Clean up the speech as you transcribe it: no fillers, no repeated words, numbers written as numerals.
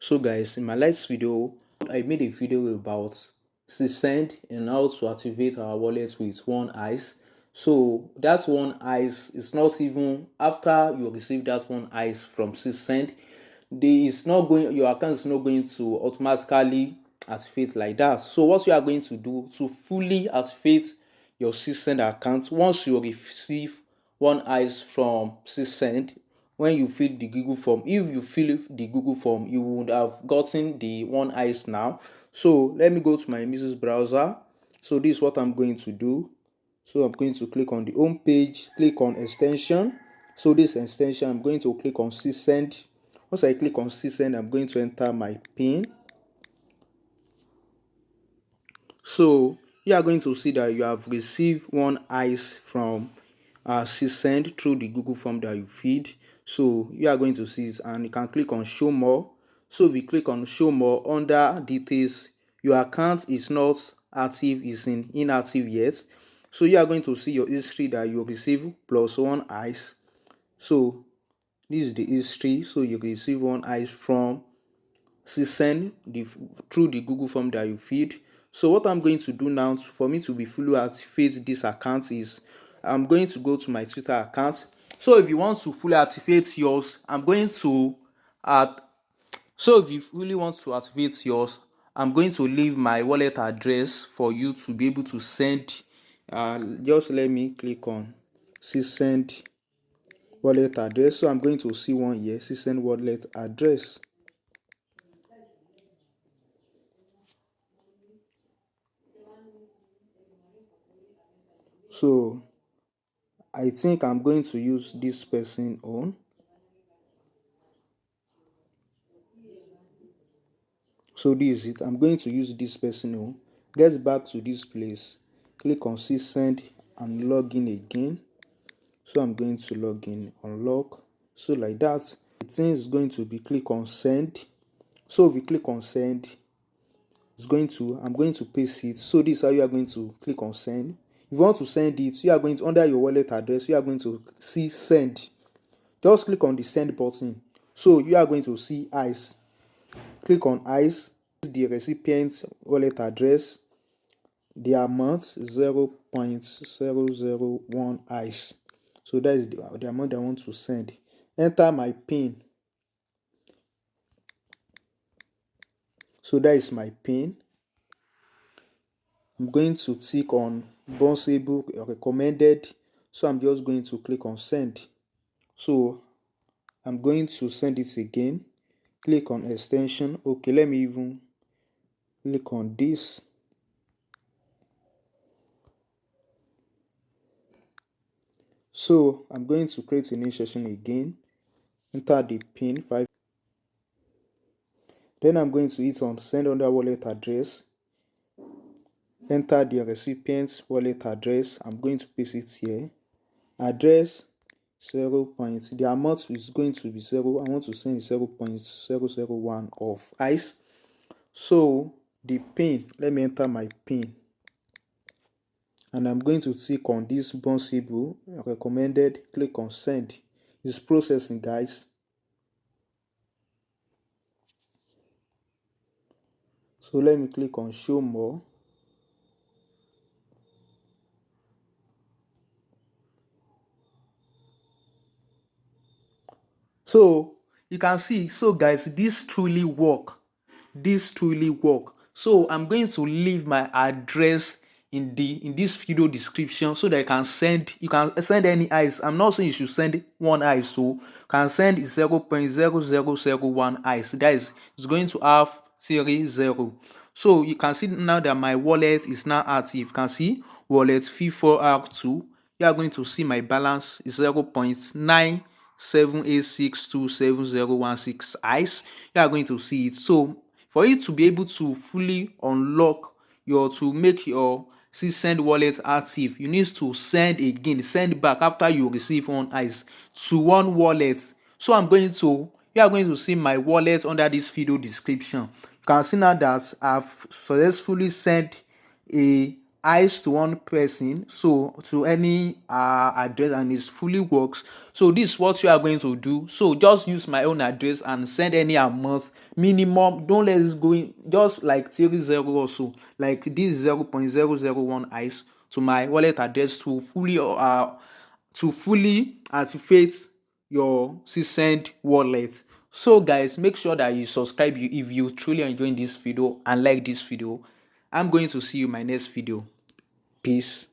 So guys, in my last video I made a video about SealSend and how to activate our wallet with one ice. So that one ice is not even after you receive that one ice from SealSend, is not going, your account is not going to automatically activate like that. So what you are going to do to fully activate your SealSend account, once you receive one ice from SealSend, when you fill the Google form, if you fill the Google form, you would have gotten the one ice now. So let me go to my Mrs. browser. So this is what I'm going to do. So I'm going to click on the home page, click on extension. So this extension, I'm going to click on SealSend. Once I click on SealSend, I'm going to enter my PIN. So you are going to see that you have received one ice from SealSend through the Google form that you filled. So you are going to see it, and you can click on show more. So if you click on show more, under details, your account is not active, is inactive yet. So you are going to see your history that you receive plus one ice. So this is the history. So you receive one ice from SealSend through the Google form that you filled. So what I'm going to do now for me to be fully activate this account is I'm going to go to my Twitter account. So if you want to fully activate yours, I'm going to add. So if you really want to activate yours, I'm going to leave my wallet address for you to be able to send. Just let me click on SealSend wallet address. So I'm going to see one here, SealSend wallet address. So I think I'm going to use this person on. So this is it. I'm going to use this person on. Get back to this place. Click on SealSend and log in again. So I'm going to log in, unlock. So like that, the thing is going to be click on send. So if you click on send, I'm going to paste it. So this is how you are going to click on send. If you want to send it, you are going to, under your wallet address, you are going to see send. Just click on the send button. So you are going to see ice. Click on ice. The recipient's wallet address, the amount 0.001 ice. So that is the amount I want to send. Enter my PIN. So that is my PIN. I'm going to tick on bounceable recommended. So I'm just going to click on send. So I'm going to send it again. Click on extension. Okay, let me even click on this. So I'm going to create a new session again. Enter the PIN 5. Then I'm going to hit on send under wallet address. Enter the recipient's wallet address. I'm going to paste it here. Address 0. The amount is going to be 0. I want to send 0.001 of ice. So the PIN, let me enter my PIN. And I'm going to click on this bounceable recommended. Click on send. It's processing, guys. So let me click on show more. So you can see, so guys, this truly work. So I'm going to leave my address in this video description so that you can send any ice. I'm not saying you should send one ice, so you can send 0.0001 ice. That is, it's going to have 30. So you can see now that my wallet is now active. You can see wallet V4R2. You are going to see my balance is 0.9786270016 ice. You are going to see it. So for you to be able to fully unlock to make your SealSend wallet active, you need to send back after you receive one ice to one wallet. So you are going to see my wallet under this video description. You can see now that I've successfully sent a eyes to one person, so to any address, and it fully works. So this is what you are going to do. So just use my own address and send any amount minimum. Don't let it go in just like 30 or so, like this 0.001 eyes to my wallet address to fully activate your SealSend wallet. So guys, make sure that you subscribe if you truly enjoying this video and like this video. I'm going to see you in my next video. Peace.